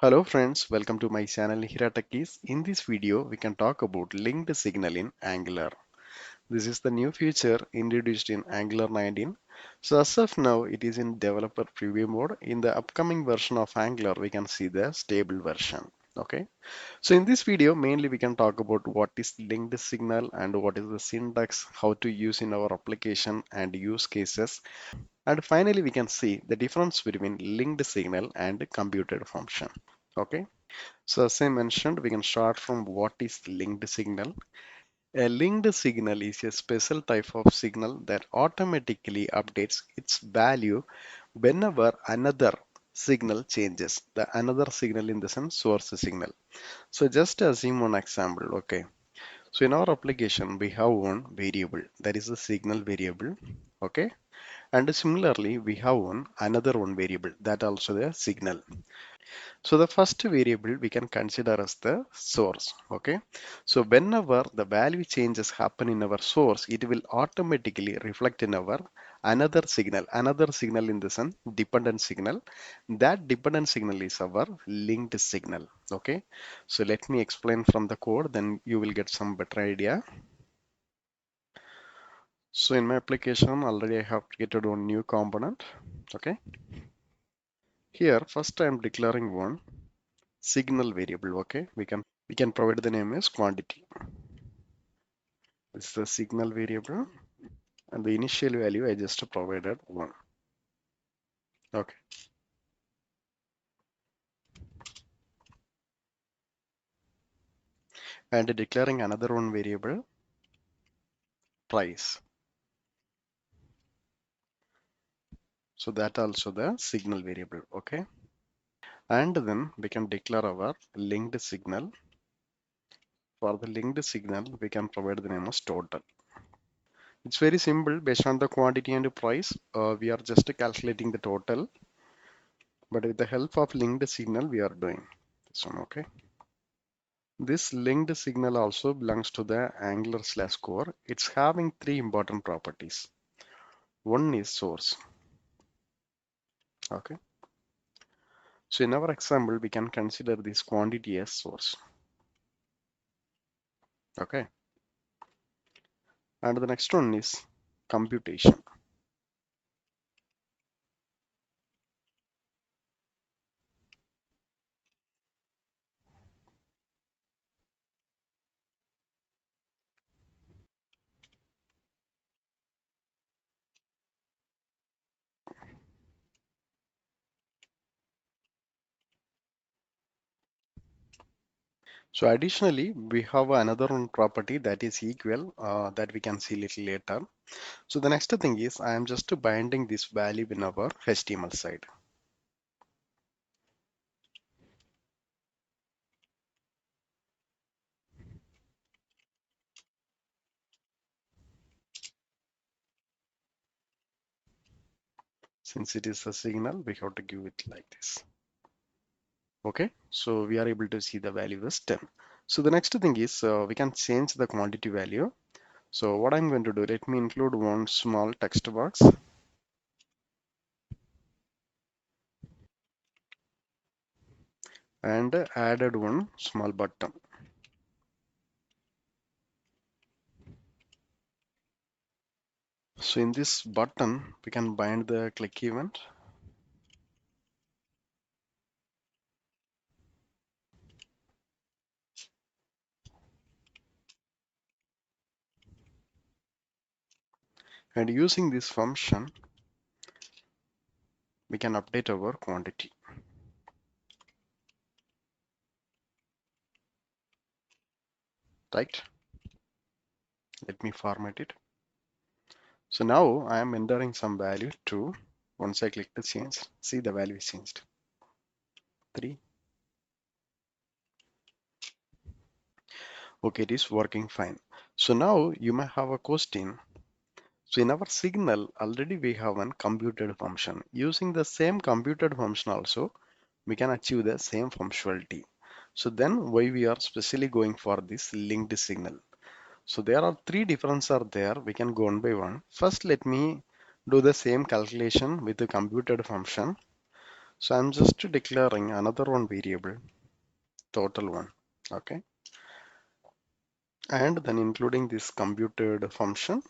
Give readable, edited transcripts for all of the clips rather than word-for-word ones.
Hello friends, welcome to my channel Nihira Techies. In this video, we can talk about linked signal in Angular. This is the new feature introduced in Angular 19. So as of now, it is in developer preview mode. In the upcoming version of Angular, we can see the stable version. Okay. So in this video, mainly we can talk about what is linked signal and what is the syntax, how to use in our application and use cases. And finally, we can see the difference between linked signal and computed function. Okay. So as I mentioned, we can start from what is linked signal. A linked signal is a special type of signal that automatically updates its value whenever another signal changes. The another signal in the sense source signal. So just assume one example. Okay. So in our application, we have one variable that is the signal variable. Okay. And similarly, we have another one variable that also the signal. So the first variable we can consider as the source. Okay. So whenever the value changes happen in our source, it will automatically reflect in our another signal in the sense dependent signal. That dependent signal is our linked signal. Okay. So let me explain from the code, then you will get some better idea. So in my application already I have created one new component. Okay. Here first I am declaring one signal variable. Okay. We can provide the name as quantity. This is the signal variable and the initial value I just provided 1. Okay. And declaring another one variable price. So that also the signal variable. Okay. And then we can declare our linked signal. For the linked signal, we can provide the name as total. It's very simple. Based on the quantity and price, we are just calculating the total. But with the help of linked signal, we are doing this one. Okay. This linked signal also belongs to the Angular/core. It's having three important properties. One is source. Okay. So in our example, we can consider this quantity as source. Okay. And the next one is computation. So additionally, we have another one property that is equal that we can see little later. So the next thing is I am just binding this value in our HTML side. Since it is a signal, we have to give it like this. Okay, so we are able to see the value is 10. So the next thing is we can change the quantity value. So what I'm going to do, let me include one small text box and added one small button. So in this button, we can bind the click event. And using this function, we can update our quantity. Right? Let me format it. So now I am entering some value 2. Once I click the change, see the value is changed. 3. Okay, it is working fine. So now you may have a question. So in our signal, already we have one computed function. Using the same computed function also, we can achieve the same functionality. So then why we are specially going for this linked signal? So there are three differences are there. We can go one by one. First, let me do the same calculation with the computed function. So I'm just declaring another one variable, total one. Okay. And then including this computed function,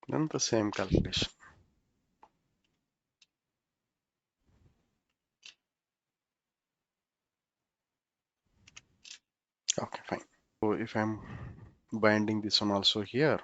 then the same calculation. Okay, fine. So if I'm binding this one also here,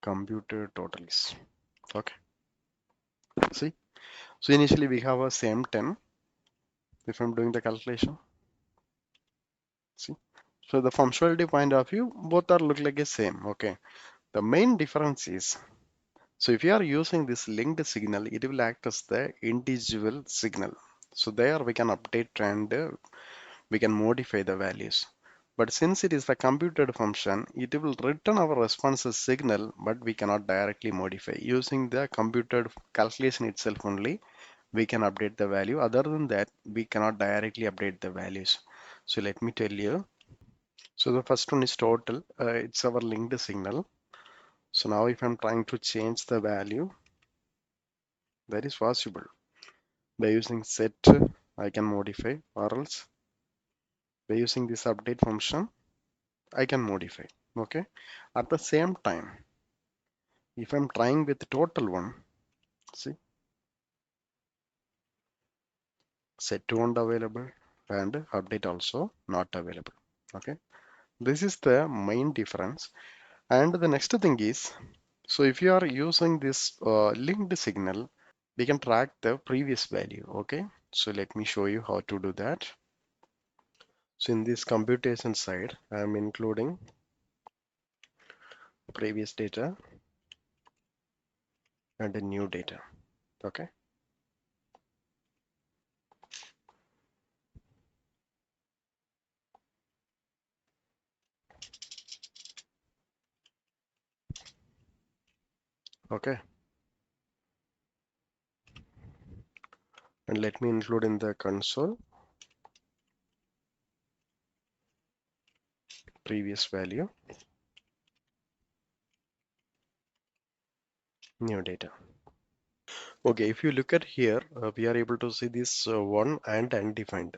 computed total is okay. See, so initially we have a same 10 if I'm doing the calculation. See, so the functionality point of view, both are look like the same. Okay, the main difference is, so if you are using this linked signal, it will act as the individual signal. So there we can update and we can modify the values. But since it is the computed function, it will return our response as signal, but we cannot directly modify. Using the computed calculation itself only, we can update the value. Other than that, we cannot directly update the values. So let me tell you. So the first one is total. It's our linked signal. So now if I'm trying to change the value, that is possible. By using set, I can modify, or else by using this update function, I can modify. Okay. At the same time, if I'm trying with the total one, see, set to not available and update also not available. Okay. This is the main difference. And the next thing is, so if you are using this linked signal, we can track the previous value. Okay. So let me show you how to do that. So in this computation side, I am including previous data and the new data. Okay. Okay. And let me include in the console previous value, new data. Okay, if you look at here, we are able to see this one and undefined.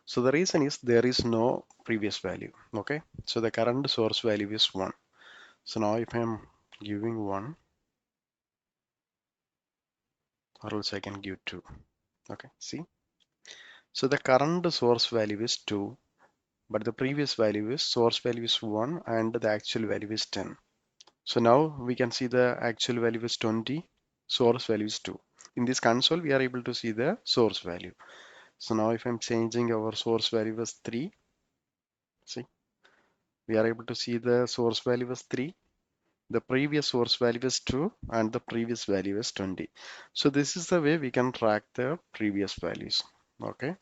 So the reason is there is no previous value. Okay, so the current source value is 1. So now if I'm giving 1, or else I can give 2. Okay, see, so the current source value is 2, but the previous value is source value is 1 and the actual value is 10. So now we can see the actual value is 20, source value is 2. In this console, we are able to see the source value. So now if I'm changing our source value as 3, see, we are able to see the source value as 3, the previous source value is 2, and the previous value is 20. So this is the way we can track the previous values. Okay.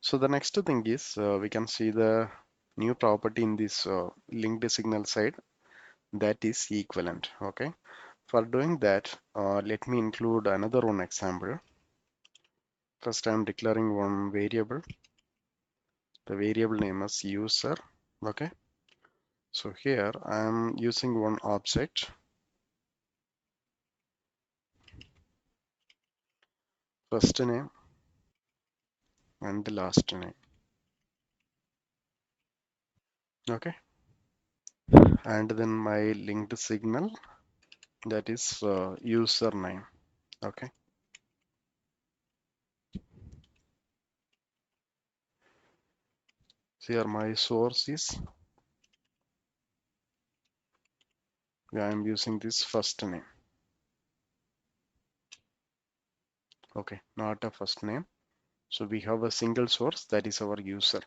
So the next thing is we can see the new property in this linked signal side, that is equivalent. Okay. For doing that, let me include another one example. First, I'm declaring one variable. The variable name is user. Okay. So here I'm using one object, first name and the last name. Okay. And then my linked signal, that is username. Okay. So here my source is, I'm using this first name. Okay, not a first name. So we have a single source, that is our user.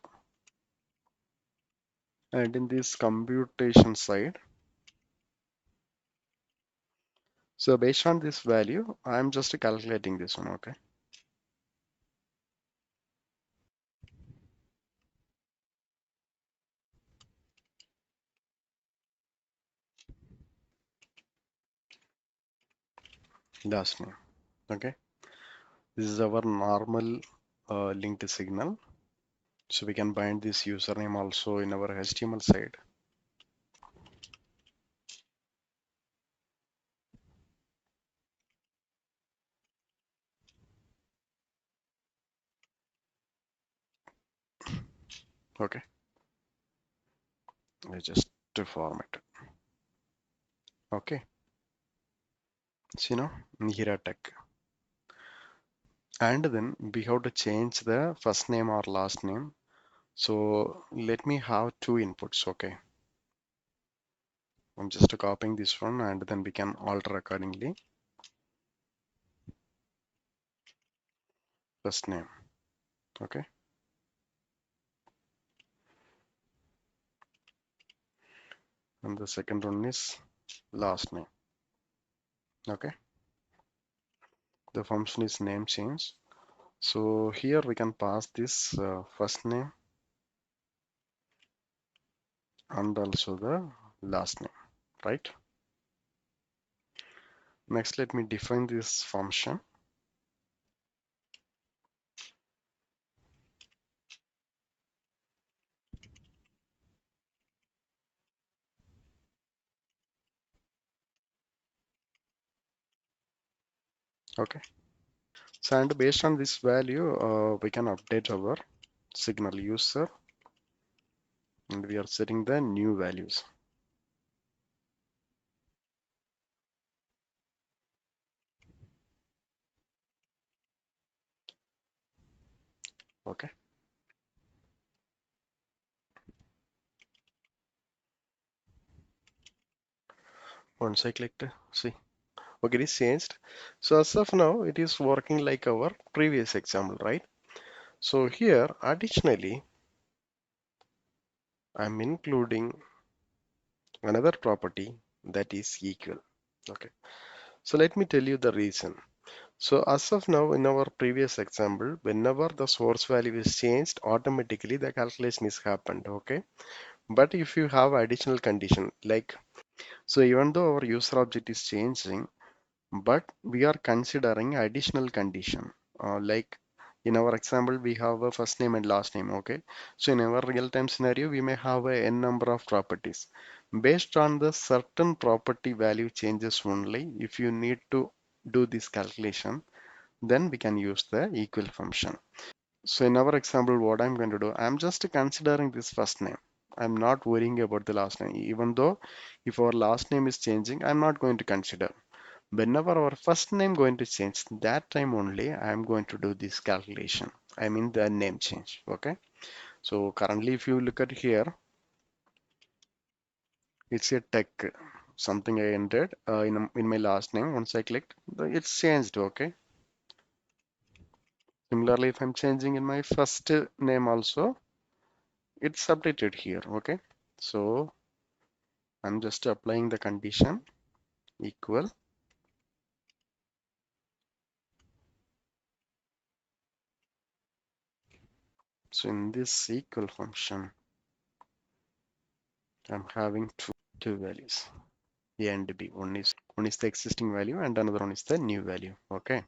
And in this computation side, so based on this value, I'm just calculating this one. Okay. Last name. Okay. This is our normal linked signal. So we can bind this username also in our HTML side. Okay, I just to format it. Okay, so Nihira Tech, and then we have to change the first name or last name. So let me have two inputs. Okay, I'm just copying this one and then we can alter accordingly. First name. Okay, and the second one is last name. Okay, the function is name change. So here we can pass this first name and also the last name, right? Next, let me define this function. Okay, so and based on this value, we can update our signal user, and we are setting the new values. Okay, once I clicked, see, okay, it is changed. So as of now, it is working like our previous example, right? So here, additionally, I'm including another property that is equal. Okay, so let me tell you the reason. So as of now, in our previous example, whenever the source value is changed, automatically the calculation is happened. Okay, but if you have additional condition, like, so even though our user object is changing, but we are considering additional condition, like in our example we have a first name and last name. Okay, so in our real-time scenario we may have a n number of properties. Based on the certain property value changes only, if you need to do this calculation, then we can use the equal function. So in our example, what I'm going to do, I'm just considering this first name. I'm not worrying about the last name, even though if our last name is changing, I'm not going to consider. Whenever our first name going to change, that time only I'm going to do this calculation. I mean the name change. Okay. So currently, if you look at here, it's a tech something I entered in my last name. Once I clicked, it's changed. Okay. Similarly, if I'm changing in my first name also, it's updated here. Okay, so I'm just applying the condition equal. So in this equal function, I'm having two values, a and b. One is the existing value and another one is the new value. Okay,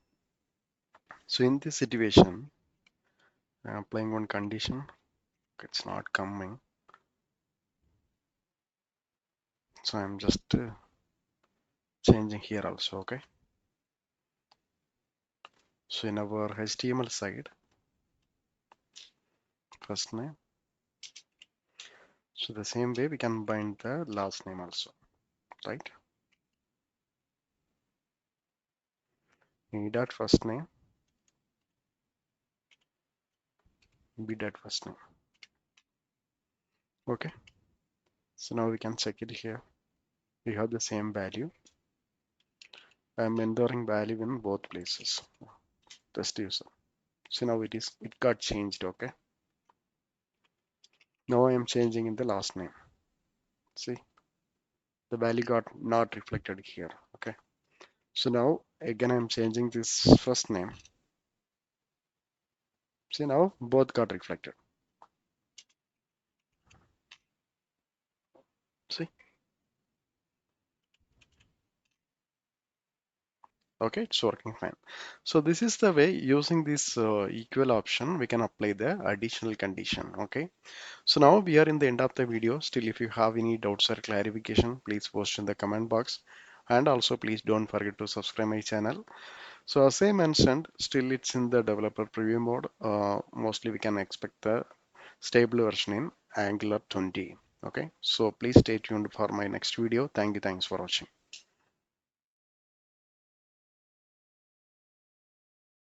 so in this situation, I'm applying one condition. It's not coming, so I'm just changing here also. Okay, so in our HTML side, first name. So the same way we can bind the last name also, right? A dot first name, b dot first name. Okay, so now we can check it here. We have the same value. I'm entering value in both places. Test user. So now it got changed. Okay, now I am changing in the last name. See, the value got not reflected here. Okay, so now again I'm changing this first name. See, now both got reflected. See, okay, it's working fine. So this is the way, using this equal option, we can apply the additional condition. Okay, so now we are in the end of the video. Still, if you have any doubts or clarification, please post in the comment box. And also please don't forget to subscribe my channel. So as I mentioned, still it's in the developer preview mode. Mostly we can expect the stable version in Angular 20. Okay, so please stay tuned for my next video. Thanks for watching.